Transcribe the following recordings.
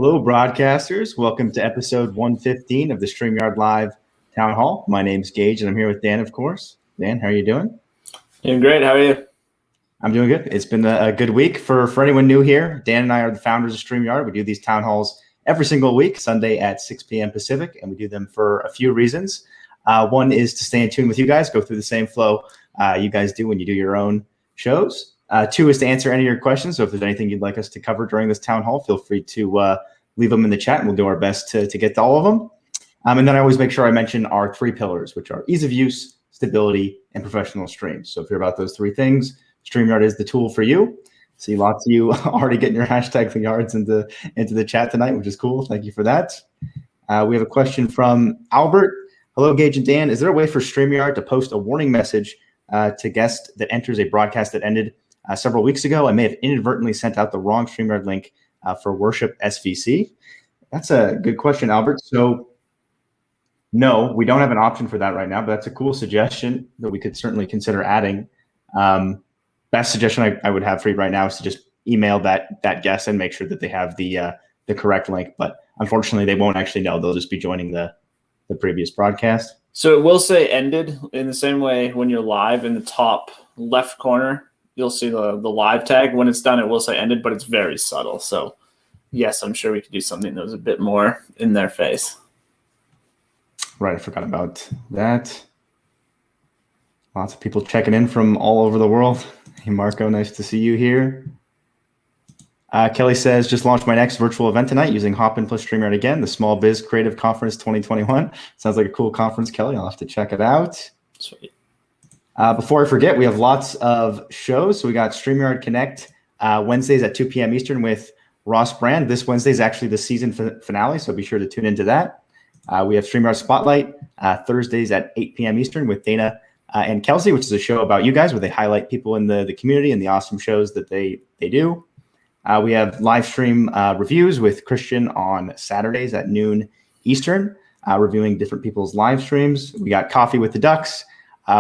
Hello, broadcasters. Welcome to episode 115 of the StreamYard Live Town Hall. My name's Geige, and I'm here with Dan, of course. Dan, how are you doing? Doing great. How are you? I'm doing good. It's been a good week. For anyone new here, Dan and I are the founders of StreamYard. We do these town halls every single week, Sunday at 6 p.m. Pacific, and we do them for a few reasons. One is to stay in tune with you guys, go through the same flow you guys do when you do your own shows. Two is to answer any of your questions. So if there's anything you'd like us to cover during this town hall, feel free to leave them in the chat and we'll do our best to get to all of them. And then I always make sure I mention our three pillars, which are ease of use, stability, and professional streams. So if you're about those three things, StreamYard is the tool for you. See lots of you already getting your hashtag yards into the chat tonight, which is cool. Thank you for that. We have a question from Albert. Hello, Geige and Dan. Is there a way for StreamYard to post a warning message to guest that enters a broadcast that ended several weeks ago? I may have inadvertently sent out the wrong StreamYard link for Worship SVC. That's a good question, Albert. So no, we don't have an option for that right now, but that's a cool suggestion that we could certainly consider adding. Best suggestion I would have for you right now is to just email that guest and make sure that they have the correct link. But unfortunately, they won't actually know. They'll just be joining the previous broadcast. So it will say ended in the same way when you're live in the top left corner. You'll see the live tag. When it's done, it will say ended, but it's very subtle. So yes, I'm sure we could do something that was a bit more in their face. Right, I forgot about that. Lots of people checking in from all over the world. Hey, Marco, nice to see you here. Kelly says, just launched my next virtual event tonight using Hopin plus StreamYard again, the Small Biz Creative Conference 2021. Sounds like a cool conference, Kelly. I'll have to check it out. Sweet. Before I forget, we have lots of shows. So we got StreamYard Connect Wednesdays at 2 p.m. Eastern with Ross Brand. This Wednesday is actually the season finale, so be sure to tune into that. We have StreamYard Spotlight Thursdays at 8 p.m. Eastern with Dana and Kelsey, which is a show about you guys where they highlight people in the community and the awesome shows that they do. We have live stream reviews with Christian on Saturdays at noon Eastern, reviewing different people's live streams. We got Coffee with the Ducks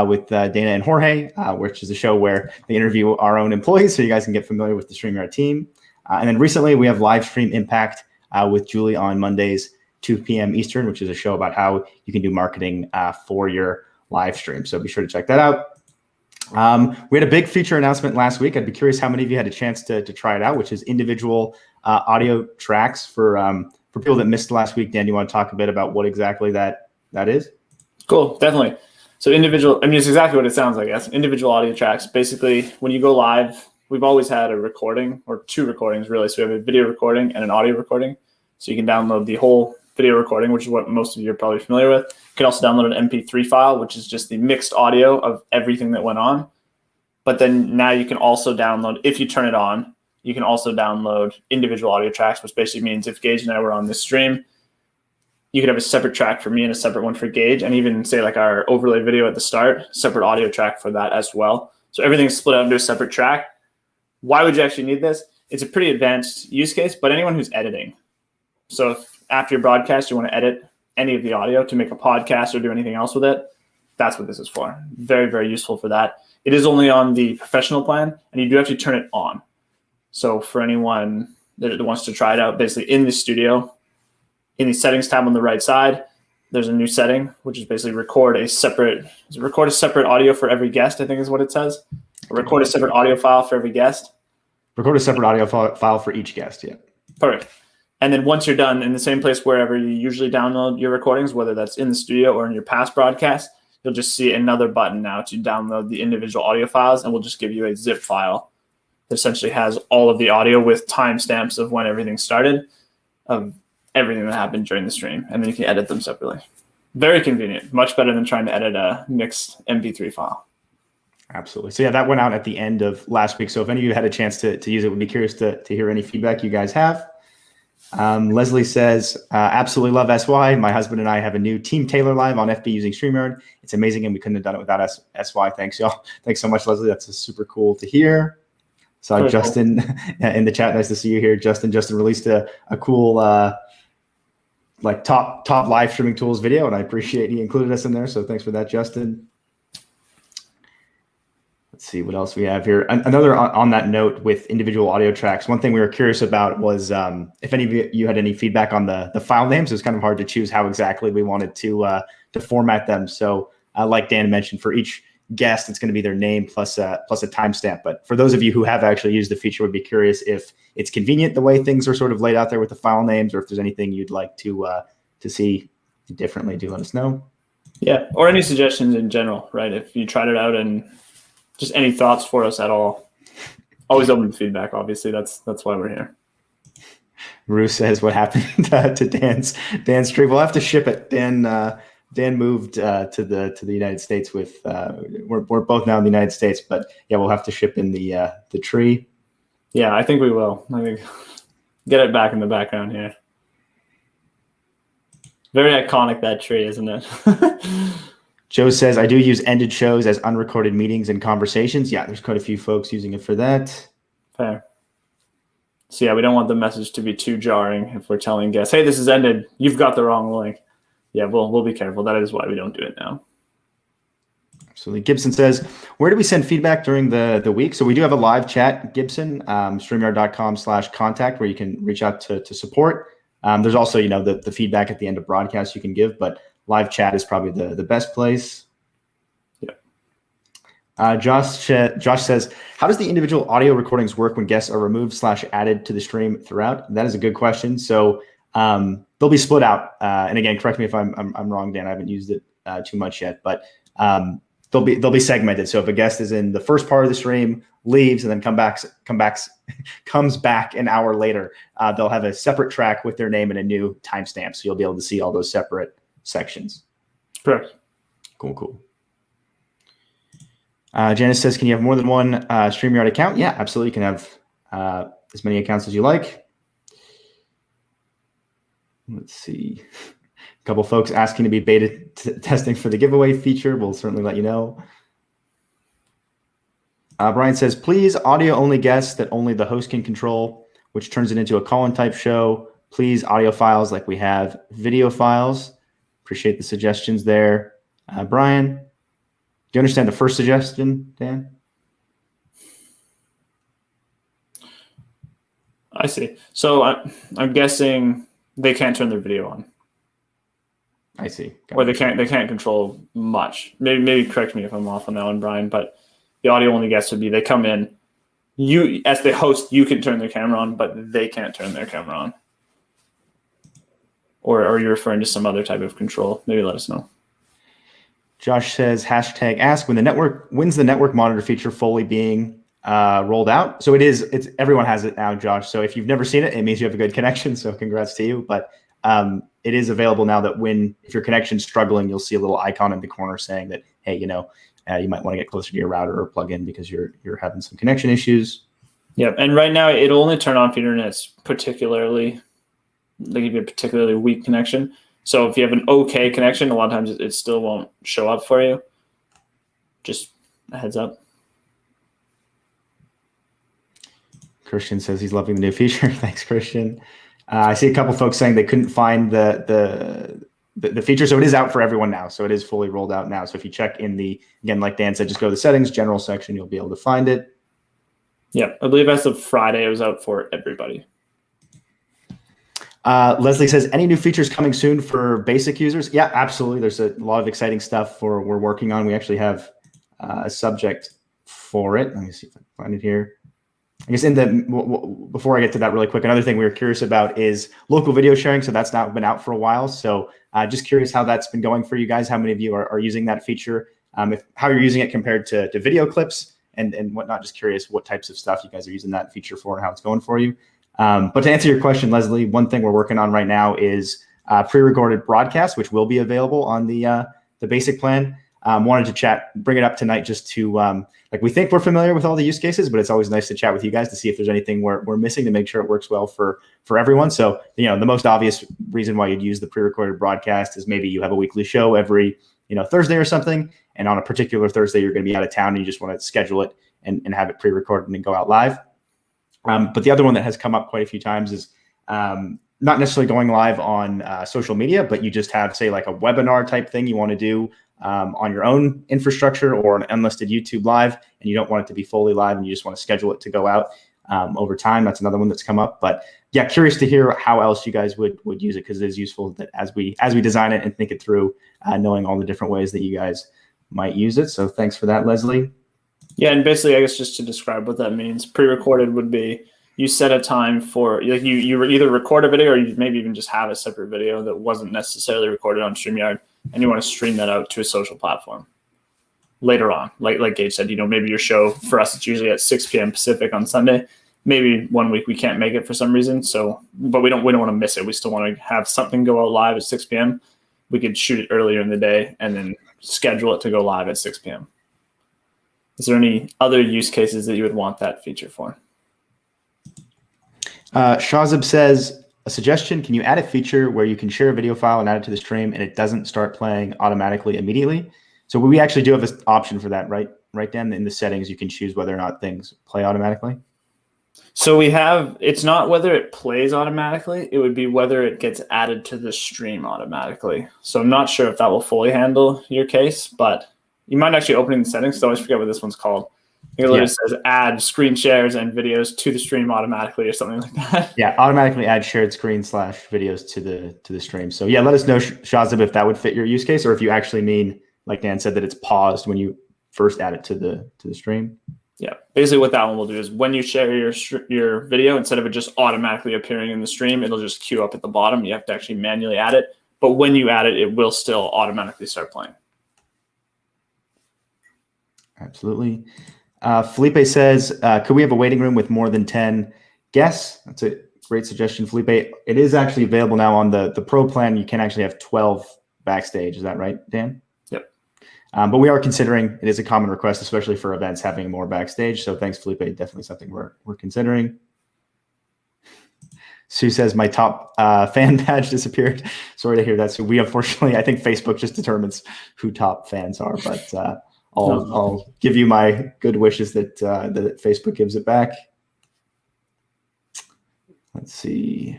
with Dana and Jorge, which is a show where they interview our own employees so you guys can get familiar with the StreamYard team. And then recently we have Live Stream Impact with Julie on Mondays, 2 p.m. Eastern, which is a show about how you can do marketing for your live stream. So be sure to check that out. We had a big feature announcement last week. I'd be curious how many of you had a chance to try it out, which is individual audio tracks for people that missed last week. Dan, you want to talk a bit about what exactly that is? Cool, definitely. So individual, I mean, it's exactly what it sounds like. Yes, individual audio tracks. Basically, when you go live, we've always had a recording or two recordings really. So we have a video recording and an audio recording. So you can download the whole video recording, which is what most of you are probably familiar with. You can also download an MP3 file, which is just the mixed audio of everything that went on. But then now you can also download, if you turn it on, you can also download individual audio tracks, which basically means if Geige and I were on this stream, you could have a separate track for me and a separate one for Geige, and even say like our overlay video at the start, separate audio track for that as well. So everything's split out into a separate track. Why would you actually need this? It's a pretty advanced use case, but anyone who's editing. So if after your broadcast, you want to edit any of the audio to make a podcast or do anything else with it, that's what this is for. Very, very useful for that. It is only on the professional plan, and you do have to turn it on. So for anyone that wants to try it out, basically in the studio, in the settings tab on the right side, there's a new setting, which is basically record a separate audio for every guest, I think is what it says. Or record a separate audio file for every guest. Record a separate audio file for each guest, yeah. Perfect. And then once you're done, in the same place wherever you usually download your recordings, whether that's in the studio or in your past broadcast, you'll just see another button now to download the individual audio files, and we'll just give you a zip file that essentially has all of the audio with timestamps of when everything started, of everything that happened during the stream, and then you can edit them separately. Very convenient, much better than trying to edit a mixed MP3 file. Absolutely. So yeah, that went out at the end of last week. So if any of you had a chance to use it, would be curious to hear any feedback you guys have. Leslie says, absolutely love SY. My husband and I have a new Team Taylor live on FB using StreamYard. It's amazing, and we couldn't have done it without SY. Thanks, y'all. Thanks so much, Leslie. That's super cool to hear. So Justin in the chat, nice to see you here. Justin released a cool like top live streaming tools video, and I appreciate he included us in there. So thanks for that, Justin. Let's see what else we have here. Another on that note with individual audio tracks. One thing we were curious about was if any of you had any feedback on the file names. It was kind of hard to choose how exactly we wanted to format them. So like Dan mentioned, for each guest, it's going to be their name plus a timestamp. But for those of you who have actually used the feature, would be curious if it's convenient the way things are sort of laid out there with the file names, or if there's anything you'd like to see differently. Do let us know. Yeah, or any suggestions in general, right? If you tried it out and just any thoughts for us at all. Always open to feedback, obviously. That's why we're here. Rue says, what happened to Dan's stream? We'll have to ship it. Dan moved to the United States with we're both now in the United States, but yeah, we'll have to ship in the tree. Yeah, I think we will. I think get it back in the background here. Very iconic, that tree, isn't it? Joe says, I do use ended shows as unrecorded meetings and conversations. Yeah, there's quite a few folks using it for that. Fair. So yeah, we don't want the message to be too jarring if we're telling guests, hey, this is ended. You've got the wrong link. Yeah, we'll be careful. That is why we don't do it now. Absolutely. Gibson says, where do we send feedback during the week? So we do have a live chat, Gibson, StreamYard.com/contact, where you can reach out to support. There's also, the feedback at the end of broadcast you can give, but live chat is probably the best place. Yeah. Josh says, how does the individual audio recordings work when guests are removed/added to the stream throughout? That is a good question. So they'll be split out. And again, correct me if I'm wrong, Dan. I haven't used it too much yet, but they'll be segmented. So if a guest is in the first part of the stream, leaves, and then comes back an hour later, they'll have a separate track with their name and a new timestamp. So you'll be able to see all those separate sections. Correct. Cool. Janice says, can you have more than one StreamYard account? Yeah, absolutely. You can have as many accounts as you like. Let's see. A couple folks asking to be beta testing for the giveaway feature. We'll certainly let you know. Brian says, please, audio only guests that only the host can control, which turns it into a call-in type show. Please, audio files like we have video files. Appreciate the suggestions there. Brian, do you understand the first suggestion, Dan? I see. So I'm guessing they can't turn their video on. I see. Or they can't control much. Maybe correct me if I'm off on that one, Brian, but the audio only guests would be, they come in, you as the host, you can turn their camera on, but they can't turn their camera on. Or are you referring to some other type of control? Maybe let us know. Josh says, #ask when's the network monitor feature fully being rolled out? So it's everyone has it now, Josh. So if you've never seen it, it means you have a good connection. So congrats to you. But it is available now that if your connection's struggling, you'll see a little icon in the corner saying that, hey, you might want to get closer to your router or plug in because you're having some connection issues. Yeah, and right now it'll only turn on if your internet's they give you a particularly weak connection. So if you have an okay connection, a lot of times it still won't show up for you. Just a heads up. Christian says he's loving the new feature. Thanks, Christian. I see a couple folks saying they couldn't find the feature. So it is out for everyone now. So it is fully rolled out now. So if you check again, like Dan said, just go to the settings, general section, you'll be able to find it. Yeah, I believe as of Friday, it was out for everybody. Leslie says, any new features coming soon for basic users? Yeah, absolutely. There's a lot of exciting stuff we're working on. We actually have a subject for it. Let me see if I can find it here. I guess before I get to that really quick, another thing we were curious about is local video sharing. So that's now been out for a while. So just curious how that's been going for you guys. How many of you are using that feature? How you're using it compared to video clips and whatnot. Just curious what types of stuff you guys are using that feature for and how it's going for you. But to answer your question, Leslie, one thing we're working on right now is pre-recorded broadcast, which will be available on the basic plan. Wanted to bring it up tonight just to we think we're familiar with all the use cases, but it's always nice to chat with you guys to see if there's anything we're missing to make sure it works well for everyone. So, the most obvious reason why you'd use the pre-recorded broadcast is maybe you have a weekly show every, Thursday or something. And on a particular Thursday, you're going to be out of town and you just want to schedule it and have it pre-recorded and go out live. But the other one that has come up quite a few times is not necessarily going live on social media, but you just have, say, like a webinar type thing you want to do on your own infrastructure or an unlisted YouTube live, and you don't want it to be fully live and you just want to schedule it to go out over time. That's another one that's come up. But yeah, curious to hear how else you guys would use it, because it is useful that as we design it and think it through, knowing all the different ways that you guys might use it. So thanks for that, Leslie. Yeah, and basically, I guess just to describe what that means, pre-recorded would be you set a time for, like, you either record a video or you maybe even just have a separate video that wasn't necessarily recorded on StreamYard, and you want to stream that out to a social platform later on. Like Geige said, maybe your show, for us, it's usually at 6 p.m. Pacific on Sunday. Maybe one week we can't make it for some reason, but we don't want to miss it. We still want to have something go out live at 6 p.m. We could shoot it earlier in the day and then schedule it to go live at 6 p.m. Is there any other use cases that you would want that feature for? Shazib says, a suggestion, can you add a feature where you can share a video file and add it to the stream and it doesn't start playing automatically immediately? So we actually do have an option for that, right? Right, Dan? In the settings, you can choose whether or not things play automatically. So it's not whether it plays automatically, it would be whether it gets added to the stream automatically. So I'm not sure if that will fully handle your case, but you mind actually opening the settings, because I always forget what this one's called. It literally says add screen shares and videos to the stream automatically or something like that. Yeah, automatically add shared screen / videos to the stream. So yeah, let us know, Shazib, if that would fit your use case, or if you actually mean, like Dan said, that it's paused when you first add it to the stream. Yeah, basically what that one will do is when you share your video, instead of it just automatically appearing in the stream, it'll just queue up at the bottom. You have to actually manually add it. But when you add it, it will still automatically start playing. Absolutely. Felipe says, could we have a waiting room with more than 10 guests? That's a great suggestion, Felipe. It is actually available now on the Pro plan. You can actually have 12 backstage. Is that right, Dan? Yep. But we are considering, it is a common request, especially for events, having more backstage. So thanks, Felipe. Definitely something we're considering. Sue says, my top fan badge disappeared. Sorry to hear that. So we unfortunately, I think Facebook just determines who top fans are, but I'll give you my good wishes that Facebook gives it back. Let's see.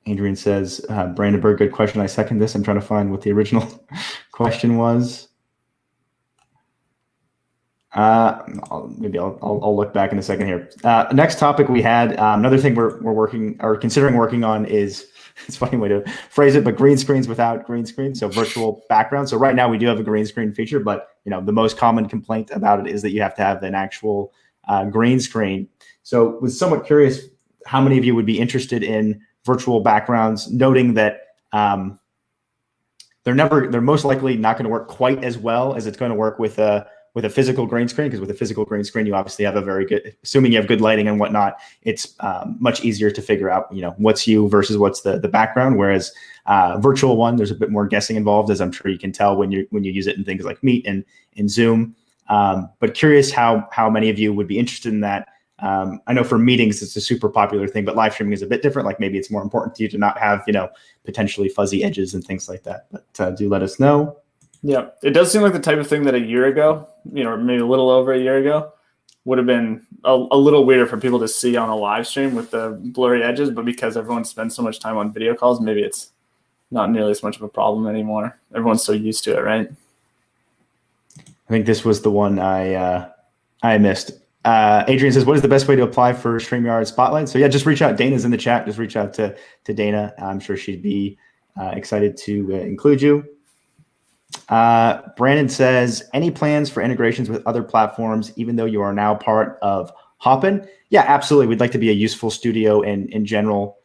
Adrian says, Brandenburg, good question. I second this. I'm trying to find what the original question was. Maybe I'll look back in a second here. Next topic we had, another thing we're considering working on is, it's a funny way to phrase it, but green screens without green screen. So virtual background. So right now we do have a green screen feature, but the most common complaint about it is that you have to have an actual green screen. So was somewhat curious how many of you would be interested in virtual backgrounds, noting that they're most likely not going to work quite as well as it's going to work with a physical green screen, because with a physical green screen, you obviously have a very good, assuming you have good lighting and whatnot, it's much easier to figure out, what's you versus what's the background. Whereas virtual one, there's a bit more guessing involved, as I'm sure you can tell when you use it in things like Meet and in Zoom. But curious how many of you would be interested in that. I know for meetings, it's a super popular thing, but live streaming is a bit different. Like maybe it's more important to you to not have, potentially fuzzy edges and things like that. But do let us know. Yeah, it does seem like the type of thing that a year ago, or maybe a little over a year ago, would have been a little weirder for people to see on a live stream with the blurry edges. But because everyone spends so much time on video calls, maybe it's not nearly as much of a problem anymore. Everyone's so used to it, right? I think this was the one I missed. Adrian says, what is the best way to apply for StreamYard Spotlight? So yeah, just reach out. Dana's in the chat. Just reach out to Dana. I'm sure she'd be excited to include you. Brandon says, any plans for integrations with other platforms, even though you are now part of Hopin? Yeah, absolutely. We'd like to be a useful studio in general,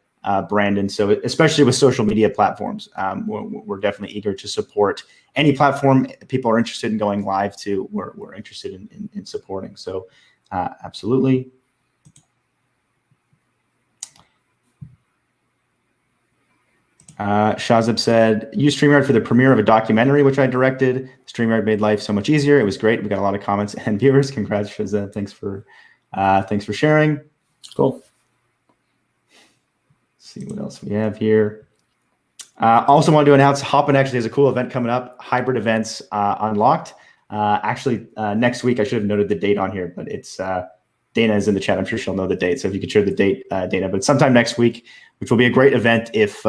Brandon. So especially with social media platforms, we're definitely eager to support any platform people are interested in going live to. We're interested in supporting. So absolutely. Shazib said, use StreamYard for the premiere of a documentary, which I directed. StreamYard made life so much easier. It was great. We got a lot of comments and viewers. Congrats, Shazib. Thanks for sharing. Cool. Let's see what else we have here. Also wanted to announce Hopin actually has a cool event coming up, Hybrid Events Unlocked. Actually, next week, I should have noted the date on here, but it's Dana is in the chat. I'm sure she'll know the date. So if you could share the date, Dana, but sometime next week, which will be a great event if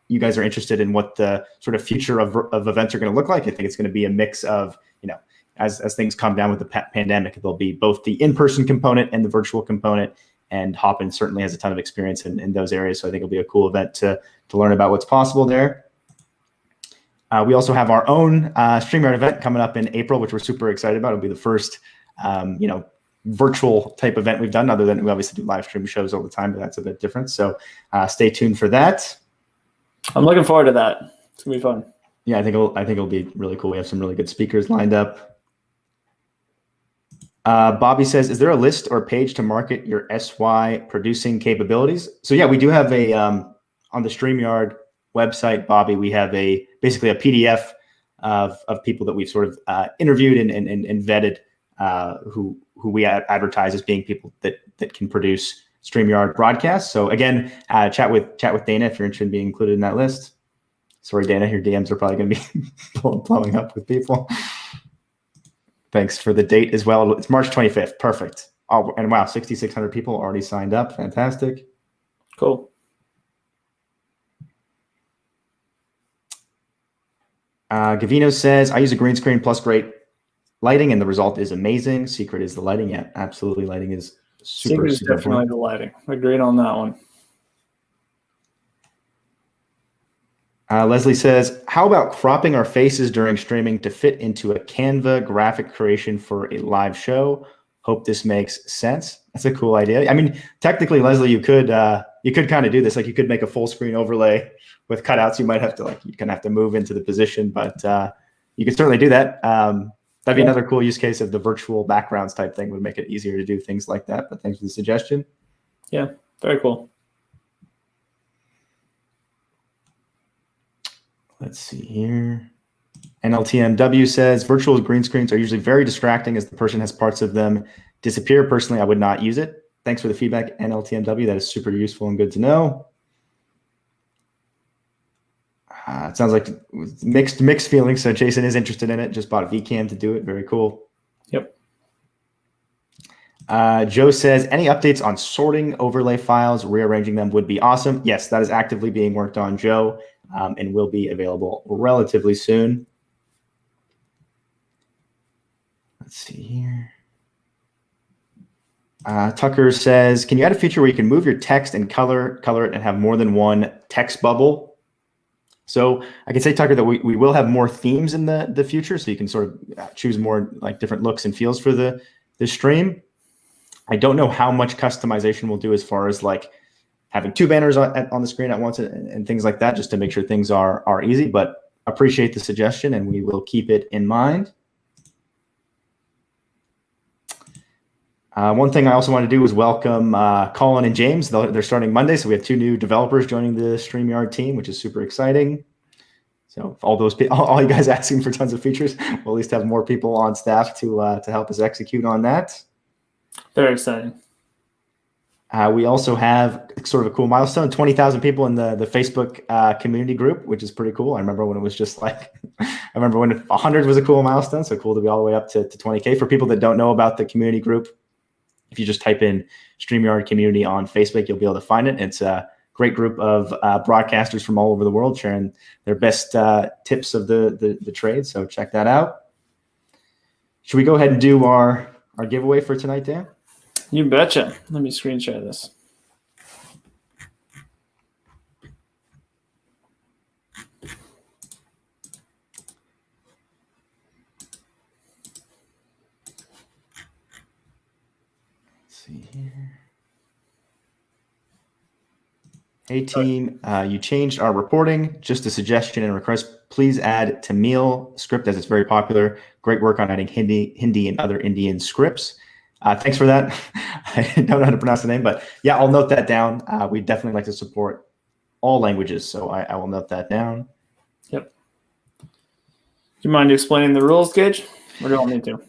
you guys are interested in what the sort of future of events are going to look like. I think it's going to be a mix of, as things come down with the pandemic, there'll be both the in-person component and the virtual component. And Hoppin certainly has a ton of experience in those areas. So I think it'll be a cool event to learn about what's possible there. We also have our own StreamYard event coming up in April, which we're super excited about. It'll be the first, virtual type event we've done, other than we obviously do live stream shows all the time, but that's a bit different. So stay tuned for that. I'm looking forward to that. It's gonna be fun. Yeah, I think it'll be really cool. We have some really good speakers lined up. Bobby says, is there a list or page to market your SY producing capabilities? So yeah, we do have a on the StreamYard website, Bobby, we have basically a PDF of people that we've sort of interviewed and vetted, who we advertise as being people that can produce StreamYard broadcasts. So again, chat with Dana if you're interested in being included in that list. Sorry, Dana, your DMs are probably going to be blowing up with people. Thanks for the date as well. It's March 25th. Perfect. Oh, and wow, 6,600 people already signed up. Fantastic. Cool. Gavino says, I use a green screen plus great lighting, and the result is amazing. Secret is the lighting. Yeah, absolutely. Lighting is super, Secret is definitely important. the lighting. Agreed on that one. Leslie says, how about cropping our faces during streaming to fit into a Canva graphic creation for a live show? Hope this makes sense. That's a cool idea. I mean, technically, Leslie, you could kind of do this. Like, you could make a full screen overlay with cutouts. You might have to you're gonna have to move into the position, but you can certainly do that. That'd be another cool use case of the virtual backgrounds type thing. Would make it easier to do things like that. But thanks for the suggestion. Yeah, very cool. Let's see here. NLTMW says, virtual green screens are usually very distracting as the person has parts of them disappear. Personally, I would not use it. Thanks for the feedback, NLTMW. That is super useful and good to know. It sounds like mixed feelings. So Jason is interested in it. Just bought a VCam to do it. Very cool. Yep. Joe says, any updates on sorting overlay files, rearranging them would be awesome. Yes, that is actively being worked on, Joe, and will be available relatively soon. Let's see here. Tucker says, can you add a feature where you can move your text and color it and have more than one text bubble? So I can say, Tucker, that we will have more themes in the future, so you can sort of choose more like different looks and feels for the stream. I don't know how much customization we'll do as far as like having two banners on the screen at once and things like that, just to make sure things are easy, but appreciate the suggestion and we will keep it in mind. One thing I also want to do is welcome Colin and James. They're starting Monday, so we have two new developers joining the StreamYard team, which is super exciting. So all you guys asking for tons of features, we'll at least have more people on staff to help us execute on that. Very exciting. We also have sort of a cool milestone, 20,000 people in the Facebook community group, which is pretty cool. I remember when it was just like, I remember when 100 was a cool milestone. So cool to be all the way up to 20K. For people that don't know about the community group, if you just type in StreamYard community on Facebook, you'll be able to find it. It's a great group of broadcasters from all over the world sharing their best tips of the trade. So check that out. Should we go ahead and do our giveaway for tonight, Dan? You betcha. Let me screen share this. See here. Hey team, you changed our reporting. Just a suggestion and request. Please add Tamil script as it's very popular. Great work on adding Hindi and other Indian scripts. Thanks for that. I don't know how to pronounce the name, but yeah, I'll note that down. We definitely like to support all languages, so I will note that down. Yep. Do you mind explaining the rules, Geige? Or do I need to?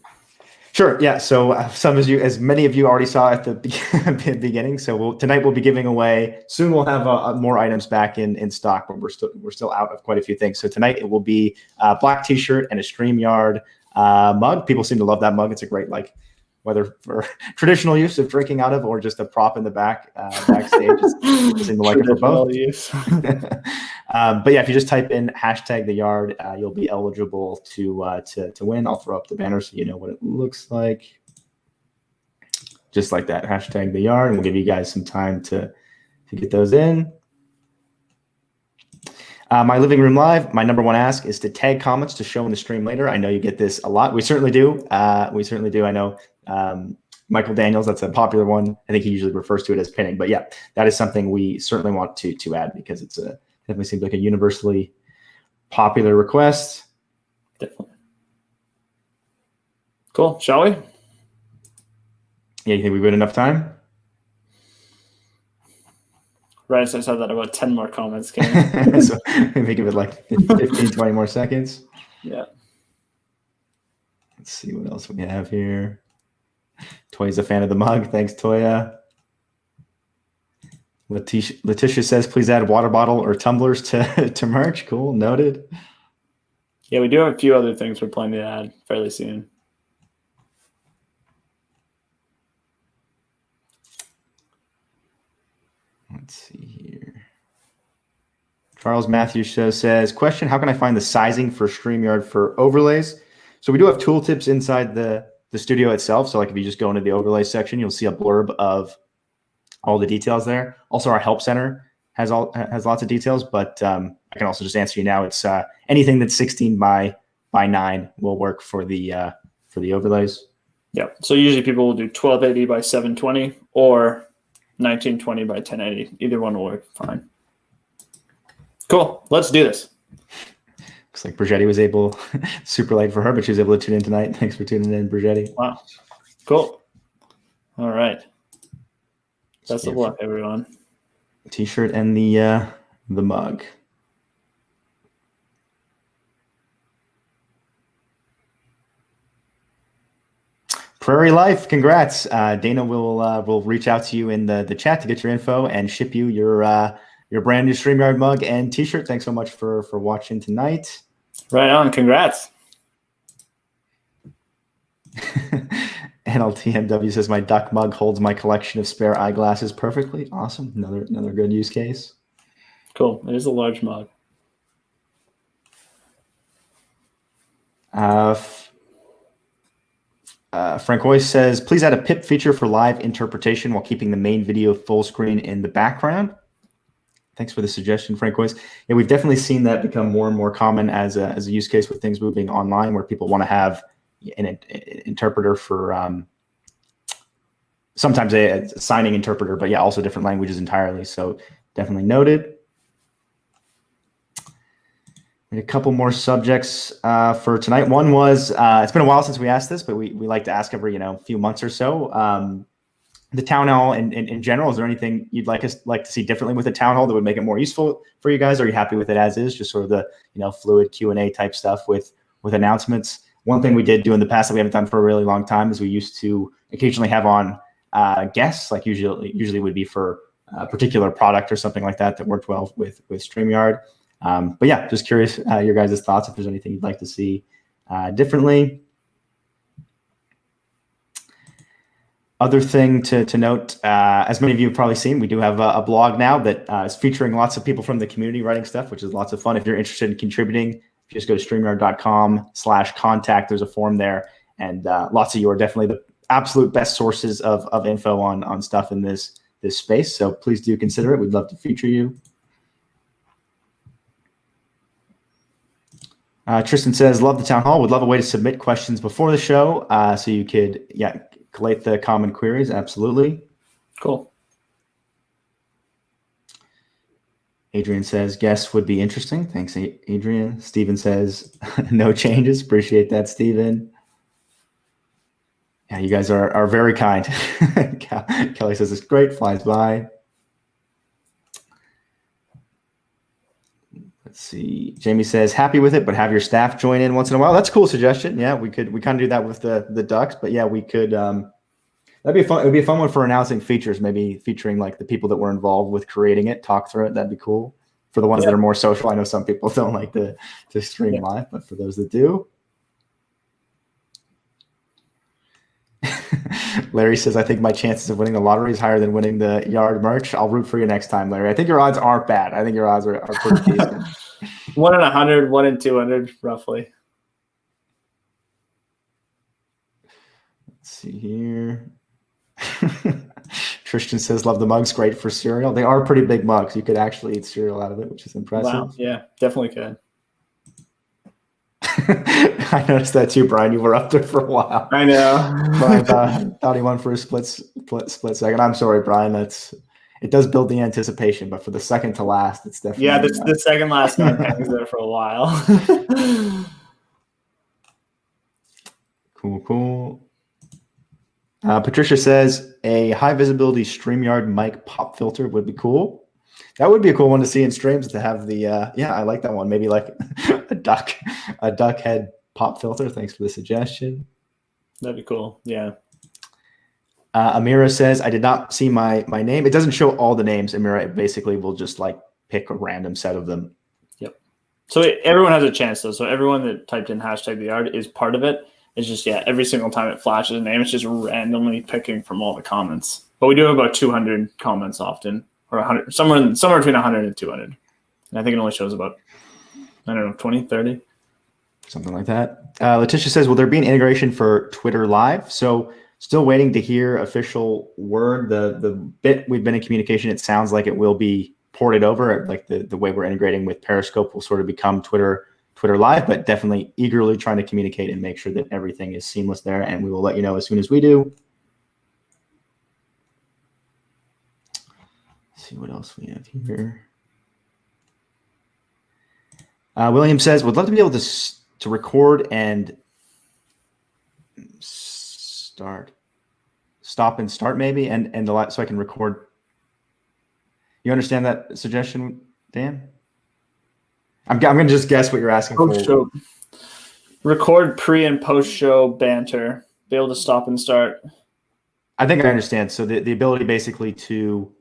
Sure. Yeah. So as many of you already saw at the beginning. So tonight we'll be giving away. Soon we'll have more items back in stock, but we're still out of quite a few things. So tonight it will be a black T-shirt and a StreamYard mug. People seem to love that mug. It's a great whether for traditional use of drinking out of or just a prop in the backstage. People seem to like it for both. Use. But yeah, if you just type in hashtag the yard, you'll be eligible to win. I'll throw up the banner so you know what it looks like. Just like that, hashtag the yard, and we'll give you guys some time to get those in. My living room live, my number one ask is to tag comments to show in the stream later. I know you get this a lot. We certainly do. I know Michael Daniels, that's a popular one. I think he usually refers to it as pinning. But yeah, that is something we certainly want to add because it's definitely seems like a universally popular request. Definitely. Cool. Shall we? Yeah, you think we've got enough time? Right, so I said that about 10 more comments came. So maybe give it like 15, 20 more seconds. Yeah. Let's see what else we have here. Toya's a fan of the mug. Thanks, Toya. Letitia says, please add water bottle or tumblers to merch. Cool, noted. Yeah, we do have a few other things we're planning to add fairly soon. Let's see here. Charles Matthews says, question, how can I find the sizing for StreamYard for overlays? So we do have tooltips inside the studio itself. So like if you just go into the overlay section, you'll see a blurb of all the details there. Also, our help center has lots of details, but I can also just answer you now. It's anything that's 16 by 9 will work for the overlays. Yeah. So usually people will do 1280 by 720 or 1920 by 1080. Either one will work fine. Cool. Let's do this. Looks like Brigetti was able, super late for her, but she was able to tune in tonight. Thanks for tuning in, Brigetti. Wow. Cool. All right. Best of luck, everyone. T-shirt and the mug. Prairie Life, congrats. Dana will reach out to you in the chat to get your info and ship you your brand new StreamYard mug and T-shirt. Thanks so much for watching tonight. Right on. Congrats. NLTMW says my duck mug holds my collection of spare eyeglasses perfectly. Awesome. Another good use case. Cool. It is a large mug. Frank Royce says, please add a pip feature for live interpretation while keeping the main video full screen in the background. Thanks for the suggestion, Frank Royce. Yeah, we've definitely seen that become more and more common as a use case with things moving online where people want to have an interpreter for sometimes a signing interpreter, but yeah, also different languages entirely. So definitely noted. A couple more subjects for tonight. One was, it's been a while since we asked this, but we like to ask every few months or so. The town hall in general, is there anything you'd like to see differently with the town hall that would make it more useful for you guys? Are you happy with it as is, just sort of the fluid Q&A type stuff with announcements? One thing we did do in the past that we haven't done for a really long time is we used to occasionally have on guests, like usually would be for a particular product or something like that worked well with StreamYard. But yeah, just curious your guys' thoughts if there's anything you'd like to see differently. Other thing to note, as many of you have probably seen, we do have a blog now that is featuring lots of people from the community writing stuff, which is lots of fun. If you're interested in contributing, if you just go to StreamYard.com/contact, there's a form there. And lots of you are definitely the absolute best sources of info on stuff in this space. So please do consider it. We'd love to feature you. Tristan says, love the town hall. Would love a way to submit questions before the show so you could, collate the common queries. Absolutely. Cool. Adrian says, guests would be interesting. Thanks, Adrian. Steven says, no changes. Appreciate that, Steven. Yeah, you guys are very kind. Kelly says, it's great. Flies by. Let's see. Jamie says, happy with it, but have your staff join in once in a while. That's a cool suggestion. Yeah, we kind of do that with the ducks, but yeah, we could. That'd be fun. It would be a fun one for announcing features, maybe featuring like the people that were involved with creating it, talk through it. That'd be cool. For the ones that are more social, I know some people don't like to stream live, but for those that do. Larry says, I think my chances of winning the lottery is higher than winning the yard merch. I'll root for you next time, Larry. I think your odds aren't bad. I think your odds are pretty decent. 1 in 100, 1 in 200, roughly. Let's see here. Tristan says, love the mugs. Great for cereal. They are pretty big mugs. You could actually eat cereal out of it, which is impressive. Wow. Yeah, definitely could. I noticed that too, Brian. You were up there for a while. I know. Brian thought he won for a split second. I'm sorry, Brian. It does build the anticipation, but for the second to last, it's definitely the second last one hangs there for a while. Cool. Patricia says a high visibility StreamYard mic pop filter would be cool. That would be a cool one to see in streams, to have the I like that one. Maybe like a duck head pop filter. Thanks for the suggestion. That'd be cool. Yeah. Amira says, I did not see my name. It doesn't show all the names, Amira. It basically will just like pick a random set of them. Yep. So everyone has a chance though. So everyone that typed in hashtag the yard is part of it. It's just, every single time it flashes a name, it's just randomly picking from all the comments. But we do have about 200 comments often, or 100, somewhere between 100 and 200. And I think it only shows about, 20, 30. Something like that. Letitia says, will there be an integration for Twitter Live? So still waiting to hear official word. The bit we've been in communication, it sounds like it will be ported over. Like the way we're integrating with Periscope will sort of become Twitter Live, but definitely eagerly trying to communicate and make sure that everything is seamless there. And we will let you know as soon as we do. Let's see what else we have here. William says, would love to be able to record and stop and start maybe, and so I can record. You understand that suggestion, Dan? I'm going to just guess what you're asking for. Show. Record pre and post show banter. Be able to stop and start. I think I understand. So the ability basically to,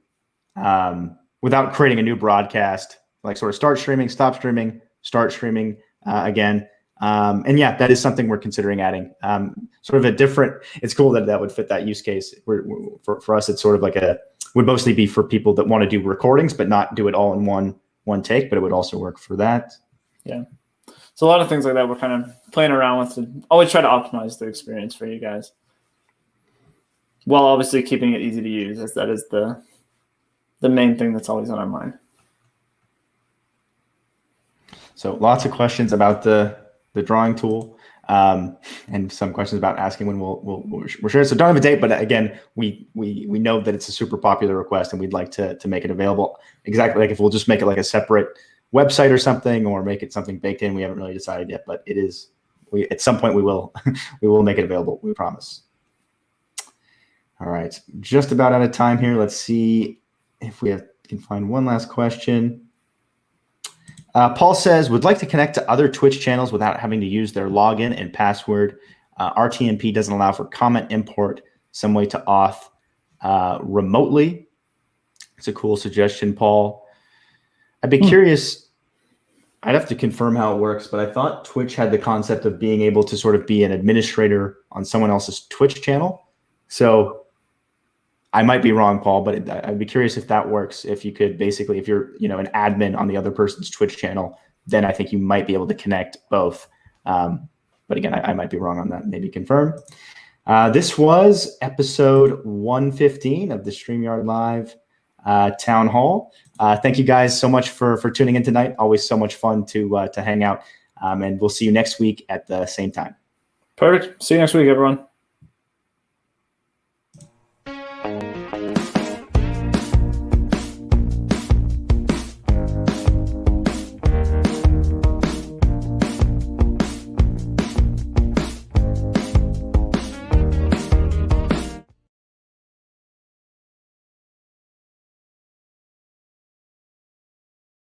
without creating a new broadcast, like sort of start streaming, stop streaming, start streaming again. And that is something we're considering adding. Sort of a different, it's cool that would fit that use case. For us, it's sort of like would mostly be for people that want to do recordings, but not do it all in one take, but it would also work for that. Yeah. So a lot of things like that we're kind of playing around with to always try to optimize the experience for you guys, while obviously keeping it easy to use, as that is the main thing that's always on our mind. So lots of questions about the drawing tool, and some questions about asking when we'll share it. So don't have a date, but again, we know that it's a super popular request, and we'd like to make it available. Exactly, like if we'll just make it like a separate website or something, or make it something baked in. We haven't really decided yet, but it is. At some point we will make it available. We promise. All right, just about out of time here. Let's see if we can find one last question. Paul says, would like to connect to other Twitch channels without having to use their login and password. RTMP doesn't allow for comment import, some way to auth remotely. It's a cool suggestion, Paul. I'd be curious. I'd have to confirm how it works, but I thought Twitch had the concept of being able to sort of be an administrator on someone else's Twitch channel. So I might be wrong, Paul, but I'd be curious if that works. If you could basically, if you're an admin on the other person's Twitch channel, then I think you might be able to connect both. But again, I might be wrong on that. Maybe confirm. This was episode 115 of the StreamYard Live Town Hall. Thank you guys so much for tuning in tonight. Always so much fun to hang out. And we'll see you next week at the same time. Perfect. See you next week, everyone.